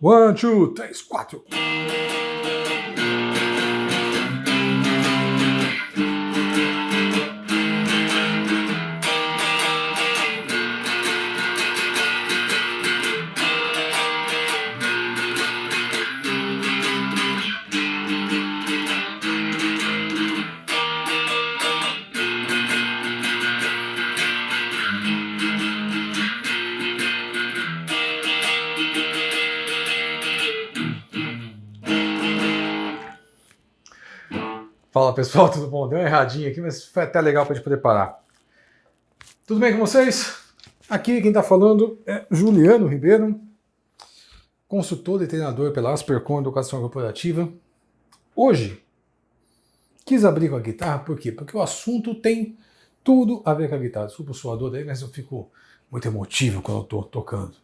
1, 2, 3, 4. Fala pessoal, tudo bom? Deu uma erradinha aqui, mas foi até legal para a gente poder parar. Tudo bem com vocês? Aqui quem está falando é Juliano Ribeiro, consultor e treinador pela Aspercom Educação Corporativa. Hoje, quis abrir com a guitarra, por quê? Porque o assunto tem tudo a ver com a guitarra. Desculpa o suador daí, mas eu fico muito emotivo quando eu estou tocando.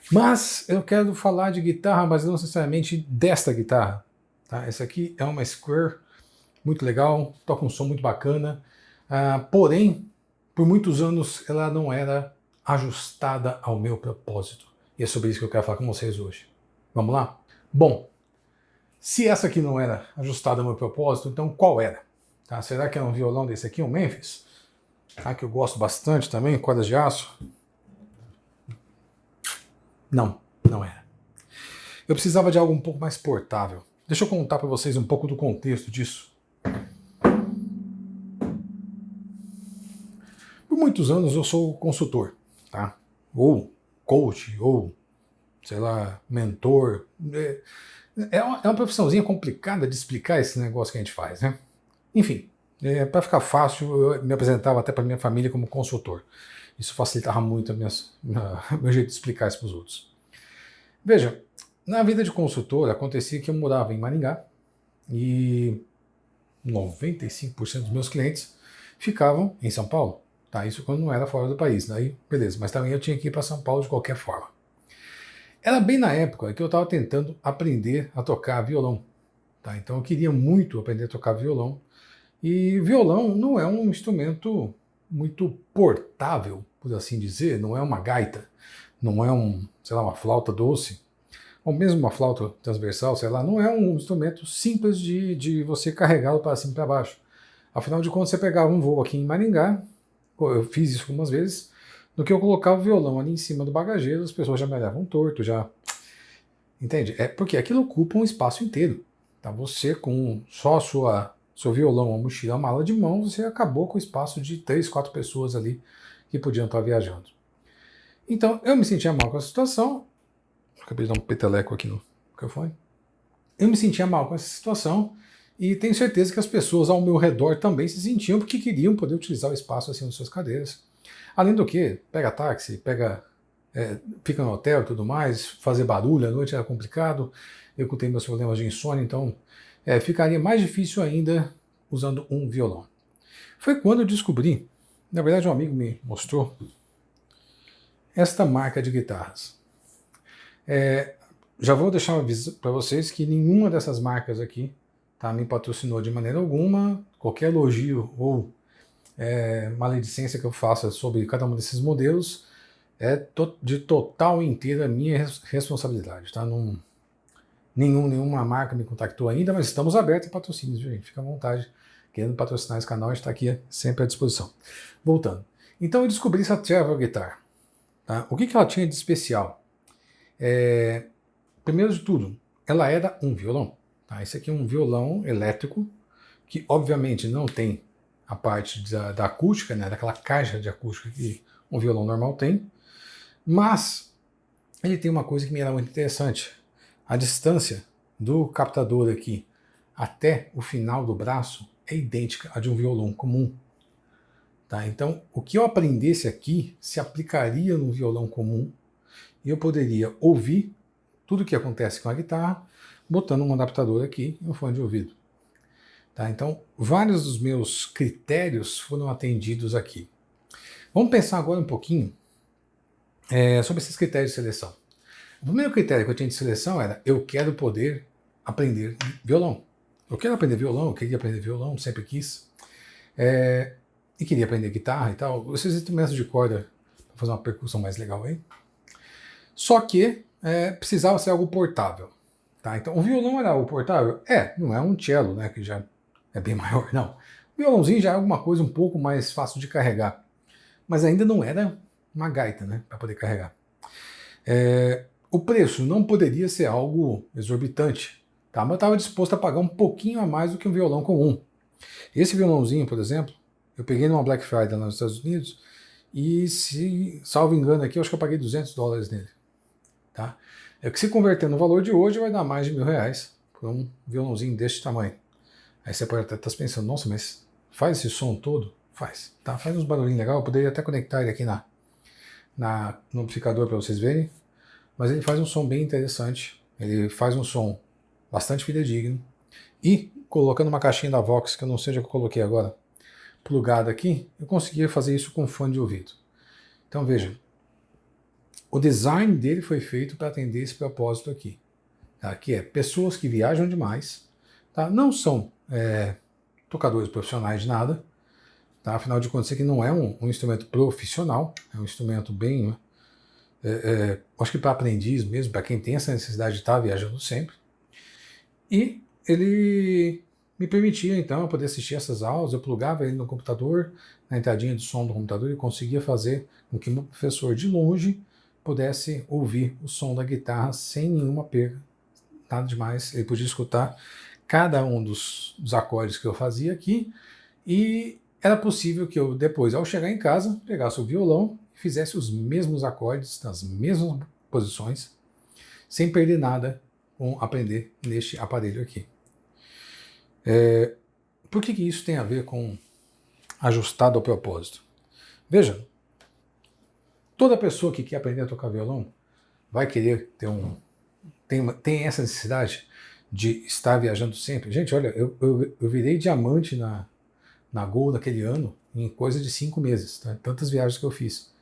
Mas eu quero falar de guitarra, mas não necessariamente desta guitarra. Tá? Essa aqui é uma Square, muito legal, toca um som muito bacana, porém, por muitos anos ela não era ajustada ao meu propósito. E é sobre isso que eu quero falar com vocês hoje. Vamos lá? Bom, se essa aqui não era ajustada ao meu propósito, então qual era? Tá? Será que é um violão desse aqui, um Memphis? Tá? Que eu gosto bastante também, cordas de aço? Não, não era. Eu precisava de algo um pouco mais portável. Deixa eu contar para vocês um pouco do contexto disso. Por muitos anos eu sou consultor, tá? Ou coach, ou, sei lá, mentor. É uma profissãozinha complicada de explicar esse negócio que a gente faz, né? Enfim, para ficar fácil, eu me apresentava até para minha família como consultor. Isso facilitava muito meu jeito de explicar isso para os outros. Veja, na vida de consultor acontecia que eu morava em Maringá e 95% dos meus clientes ficavam em São Paulo. Tá, isso quando não era fora do país, daí beleza, mas também eu tinha que ir para São Paulo de qualquer forma. Era bem na época que eu estava tentando aprender a tocar violão. Tá? Então eu queria muito aprender a tocar violão. E violão não é um instrumento muito portável, por assim dizer, não é uma gaita, não é sei lá, uma flauta doce, ou mesmo uma flauta transversal, sei lá, não é um instrumento simples de você carregá-lo para cima e para baixo. Afinal de contas, você pegava um voo aqui em Maringá, eu fiz isso algumas vezes, no que eu colocava o violão ali em cima do bagageiro, as pessoas já me olhavam torto, já... Entende? É porque aquilo ocupa um espaço inteiro. Tá? Você com só seu violão, a mochila, a mala de mão, você acabou com o espaço de 3, 4 pessoas ali que podiam estar viajando. Então, eu me sentia mal com a situação, acabei de dar um peteleco aqui no microfone, eu me sentia mal com essa situação, e tenho certeza que as pessoas ao meu redor também se sentiam porque queriam poder utilizar o espaço assim nas suas cadeiras. Além do que, pega táxi, fica no hotel e tudo mais, fazer barulho à noite era complicado, eu tenho meus problemas de insônia, então ficaria mais difícil ainda usando um violão. Foi quando eu descobri, na verdade um amigo me mostrou, esta marca de guitarras. Já vou deixar um aviso para vocês que nenhuma dessas marcas aqui me patrocinou de maneira alguma. Qualquer elogio ou maledicência que eu faça sobre cada um desses modelos é de total e inteira minha responsabilidade. Tá? Nenhuma marca me contactou ainda, mas estamos abertos a patrocínios, gente. Fica à vontade. Querendo patrocinar esse canal, a gente está aqui sempre à disposição. Voltando. Então eu descobri essa Travel Guitar. Tá? O que ela tinha de especial? Primeiro de tudo, ela era um violão. Tá? Esse aqui é um violão elétrico, que obviamente não tem a parte da acústica, né, daquela caixa de acústica que um violão normal tem, mas ele tem uma coisa que me era muito interessante. A distância do captador aqui até o final do braço é idêntica à de um violão comum. Tá? Então, o que eu aprendesse aqui se aplicaria no violão comum e eu poderia ouvir tudo o que acontece com a guitarra botando um adaptador aqui e um fone de ouvido. Tá? Então, vários dos meus critérios foram atendidos aqui. Vamos pensar agora um pouquinho sobre esses critérios de seleção. O primeiro critério que eu tinha de seleção era: eu quero poder aprender violão. Eu quero aprender violão, eu queria aprender violão, sempre quis. E queria aprender guitarra e tal. Esses instrumentos de corda para fazer uma percussão mais legal aí. Só que precisava ser algo portável. Tá? Então, o violão era algo portável? Não é um cello, né, que já é bem maior, não. O violãozinho já é alguma coisa um pouco mais fácil de carregar, mas ainda não era uma gaita, né, para poder carregar. O preço não poderia ser algo exorbitante, tá? Mas eu estava disposto a pagar um pouquinho a mais do que um violão comum. Esse violãozinho, por exemplo, eu peguei numa Black Friday lá nos Estados Unidos e, se salvo engano aqui, eu acho que eu paguei $200 nele. Tá? É que se converter no valor de hoje vai dar mais de R$1.000 por um violãozinho deste tamanho. Aí você pode até estar pensando, nossa, mas faz esse som todo? Faz. Tá? Faz uns barulhinhos legais, eu poderia até conectar ele aqui no amplificador para vocês verem, mas ele faz um som bem interessante, ele faz um som bastante fidedigno, e colocando uma caixinha da Vox, que eu não sei onde eu coloquei agora, plugada aqui, eu conseguia fazer isso com fone de ouvido. Então veja, o design dele foi feito para atender esse propósito aqui, tá? Que é pessoas que viajam demais, tá? Não são tocadores profissionais de nada, tá? Afinal de contas, isso aqui não é um instrumento profissional, é um instrumento bem, acho que para aprendiz mesmo, para quem tem essa necessidade de estar viajando sempre. E ele me permitia, então, poder assistir essas aulas, eu plugava ele no computador, na entradinha de som do computador, e conseguia fazer com que o meu professor de longe pudesse ouvir o som da guitarra sem nenhuma perda, nada demais. Ele podia escutar cada um dos acordes que eu fazia aqui, e era possível que eu depois, ao chegar em casa, pegasse o violão e fizesse os mesmos acordes, nas mesmas posições, sem perder nada com aprender neste aparelho aqui. Por que isso tem a ver com ajustado ao propósito? Veja, toda pessoa que quer aprender a tocar violão vai querer ter tem essa necessidade de estar viajando sempre. Gente, olha, eu virei diamante na Gol daquele ano em coisa de 5 meses, tá? Tantas viagens que eu fiz.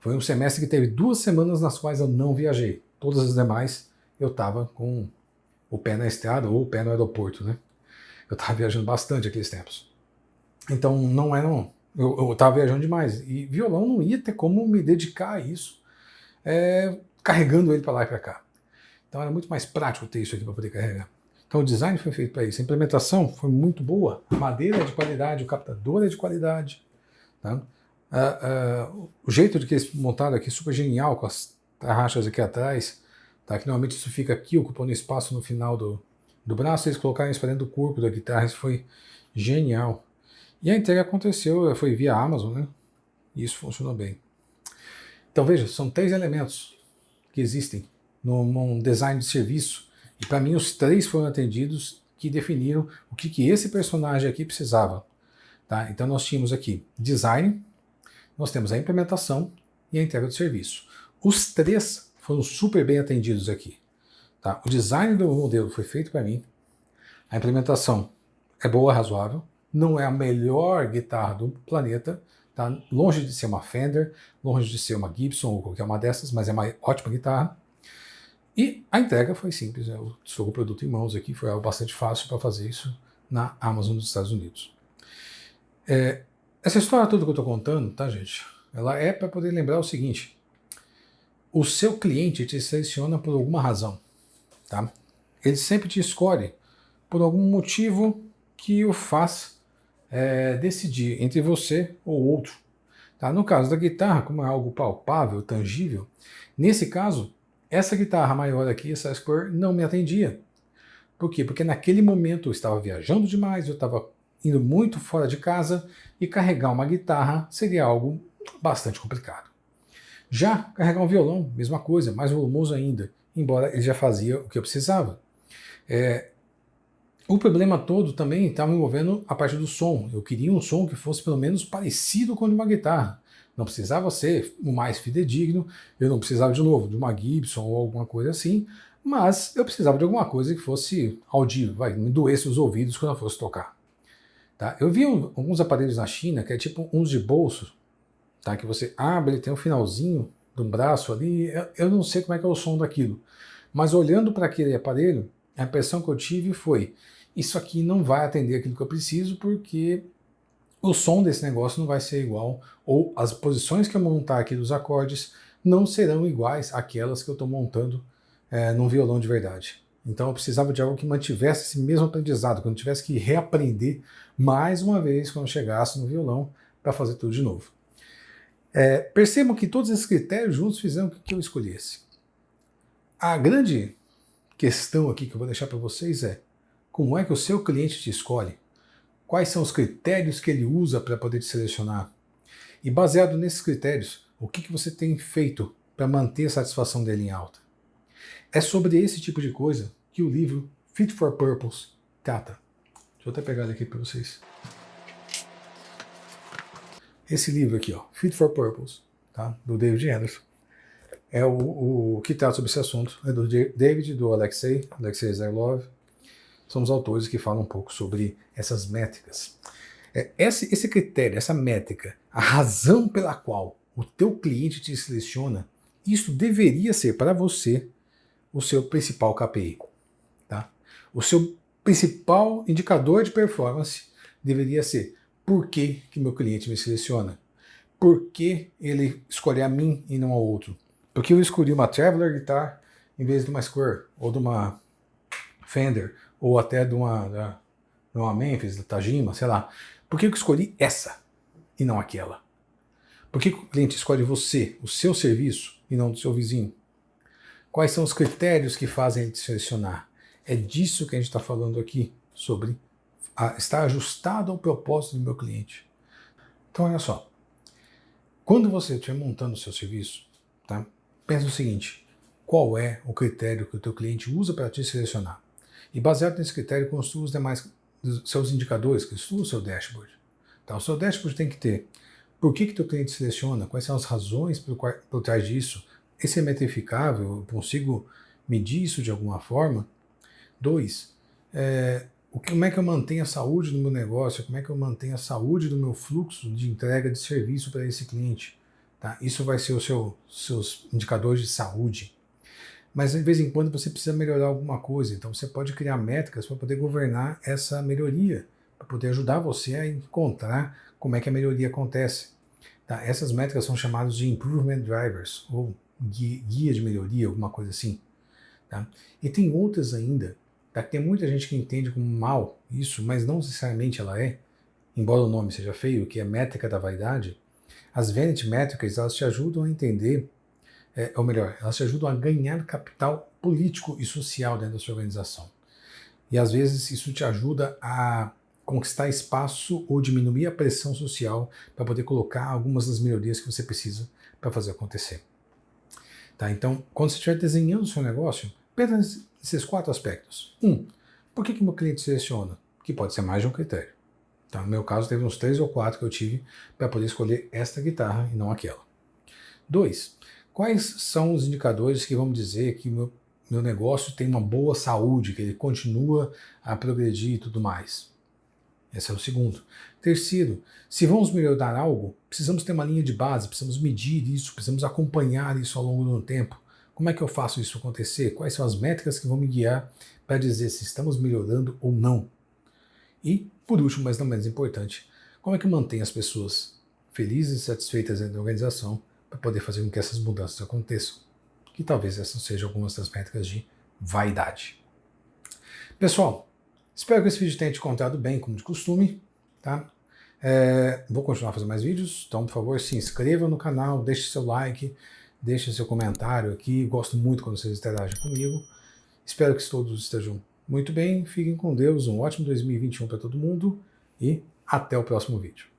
Foi um semestre que teve 2 semanas nas quais eu não viajei. Todas as demais eu estava com o pé na estrada ou o pé no aeroporto, né? Eu estava viajando bastante aqueles tempos. Então não era eu estava viajando demais, e violão não ia ter como me dedicar a isso, carregando ele para lá e para cá. Então era muito mais prático ter isso aqui para poder carregar. Então o design foi feito para isso, a implementação foi muito boa, a madeira é de qualidade, o captador é de qualidade. Tá? O jeito de que eles montaram aqui é super genial, com as tarraxas aqui atrás, tá? Que normalmente isso fica aqui ocupando espaço no final do braço, eles colocaram isso para dentro do corpo da guitarra, isso foi genial. E a entrega aconteceu, foi via Amazon, né? E isso funcionou bem. Então veja, são 3 elementos que existem num design de serviço, e para mim os 3 foram atendidos, que definiram o que esse personagem aqui precisava. Tá? Então nós tínhamos aqui design, nós temos a implementação e a entrega do serviço. Os 3 foram super bem atendidos aqui. Tá? O design do modelo foi feito para mim, a implementação é boa, razoável, não é a melhor guitarra do planeta, tá? Longe de ser uma Fender, longe de ser uma Gibson ou qualquer uma dessas, mas é uma ótima guitarra. E a entrega foi simples, né? Eu estou com o produto em mãos aqui, foi algo bastante fácil para fazer isso na Amazon dos Estados Unidos. Essa história toda que eu estou contando, tá, gente? Ela é para poder lembrar o seguinte: o seu cliente te seleciona por alguma razão, tá? Ele sempre te escolhe por algum motivo que o faz decidir entre você ou outro. Tá? No caso da guitarra, como é algo palpável, tangível, nesse caso, essa guitarra maior aqui, essa Square, não me atendia. Por quê? Porque naquele momento eu estava viajando demais, eu estava indo muito fora de casa, e carregar uma guitarra seria algo bastante complicado. Já carregar um violão, mesma coisa, mais volumoso ainda, embora ele já fazia o que eu precisava. O problema todo também estava envolvendo a parte do som. Eu queria um som que fosse pelo menos parecido com o de uma guitarra. Não precisava ser o mais fidedigno, eu não precisava, de novo, de uma Gibson ou alguma coisa assim, mas eu precisava de alguma coisa que fosse audível, me doesse os ouvidos quando eu fosse tocar. Tá? Eu vi alguns aparelhos na China, que é tipo uns de bolso, tá? Que você abre, ele tem um finalzinho de um braço ali, eu não sei como é que é o som daquilo, mas olhando para aquele aparelho, a impressão que eu tive foi: isso aqui não vai atender aquilo que eu preciso, porque o som desse negócio não vai ser igual, ou as posições que eu montar aqui dos acordes não serão iguais àquelas que eu estou montando num violão de verdade. Então eu precisava de algo que mantivesse esse mesmo aprendizado, que eu não tivesse que reaprender mais uma vez quando eu chegasse no violão para fazer tudo de novo. Percebam que todos esses critérios juntos fizeram com que eu escolhesse. A grande questão aqui que eu vou deixar para vocês é: como é que o seu cliente te escolhe? Quais são os critérios que ele usa para poder te selecionar? E baseado nesses critérios, o que você tem feito para manter a satisfação dele em alta? É sobre esse tipo de coisa que o livro Fit for Purpose trata. Deixa eu até pegar ele aqui para vocês. Esse livro aqui, ó, Fit for Purpose, tá? Do David Anderson, é o que trata sobre esse assunto. É do David, do Alexei Zerlov. São os autores que falam um pouco sobre essas métricas. Esse critério, essa métrica, a razão pela qual o teu cliente te seleciona, isso deveria ser para você o seu principal KPI. Tá? O seu principal indicador de performance deveria ser: por que meu cliente me seleciona? Por que ele escolhe a mim e não ao outro? Por que eu escolhi uma Traveler Guitar em vez de uma Square, ou de uma Fender, ou até de uma Memphis, da Tajima, sei lá. Por que eu escolhi essa e não aquela? Por que o cliente escolhe você, o seu serviço, e não do seu vizinho? Quais são os critérios que fazem ele te selecionar? É disso que a gente está falando aqui, sobre estar ajustado ao propósito do meu cliente. Então, olha só. Quando você estiver montando o seu serviço, tá? Pensa o seguinte: qual é o critério que o teu cliente usa para te selecionar? E baseado nesse critério, construa os demais seus indicadores, construa o seu dashboard. Tá? O seu dashboard tem que ter: por que o teu cliente seleciona? Quais são as razões por trás disso? Esse é metrificável? Eu consigo medir isso de alguma forma? 2. Como é que eu mantenho a saúde do meu negócio? Como é que eu mantenho a saúde do meu fluxo de entrega de serviço para esse cliente? Tá? Isso vai ser os seus indicadores de saúde. Mas de vez em quando você precisa melhorar alguma coisa, então você pode criar métricas para poder governar essa melhoria, para poder ajudar você a encontrar como é que a melhoria acontece. Tá? Essas métricas são chamadas de Improvement Drivers, ou guia de melhoria, alguma coisa assim. Tá? E tem outras ainda, tá? Tem muita gente que entende como mal isso, mas não necessariamente ela é, embora o nome seja feio, que é métrica da vaidade. As Vanity Metrics, elas te ajudam a entender, ou melhor, elas te ajudam a ganhar capital político e social dentro da sua organização. E às vezes isso te ajuda a conquistar espaço ou diminuir a pressão social para poder colocar algumas das melhorias que você precisa para fazer acontecer. Tá? Então, quando você estiver desenhando o seu negócio, pensa nesses 4 aspectos. 1. Por que meu cliente seleciona? Que pode ser mais de um critério. Tá? No meu caso, teve uns 3 ou 4 que eu tive para poder escolher esta guitarra e não aquela. 2. Quais são os indicadores que vão dizer que meu negócio tem uma boa saúde, que ele continua a progredir e tudo mais? Esse é o segundo. Terceiro, se vamos melhorar algo, precisamos ter uma linha de base, precisamos medir isso, precisamos acompanhar isso ao longo do tempo. Como é que eu faço isso acontecer? Quais são as métricas que vão me guiar para dizer se estamos melhorando ou não? E, por último, mas não menos importante, como é que eu mantenho as pessoas felizes e satisfeitas dentro da organização para poder fazer com que essas mudanças aconteçam? Que talvez essas sejam algumas das métricas de vaidade. Pessoal, espero que esse vídeo tenha te contado bem, como de costume. Tá? Vou continuar fazendo mais vídeos, então, por favor, se inscreva no canal, deixe seu like, deixe seu comentário aqui. Gosto muito quando vocês interagem comigo. Espero que todos estejam muito bem. Fiquem com Deus. Um ótimo 2021 para todo mundo e até o próximo vídeo.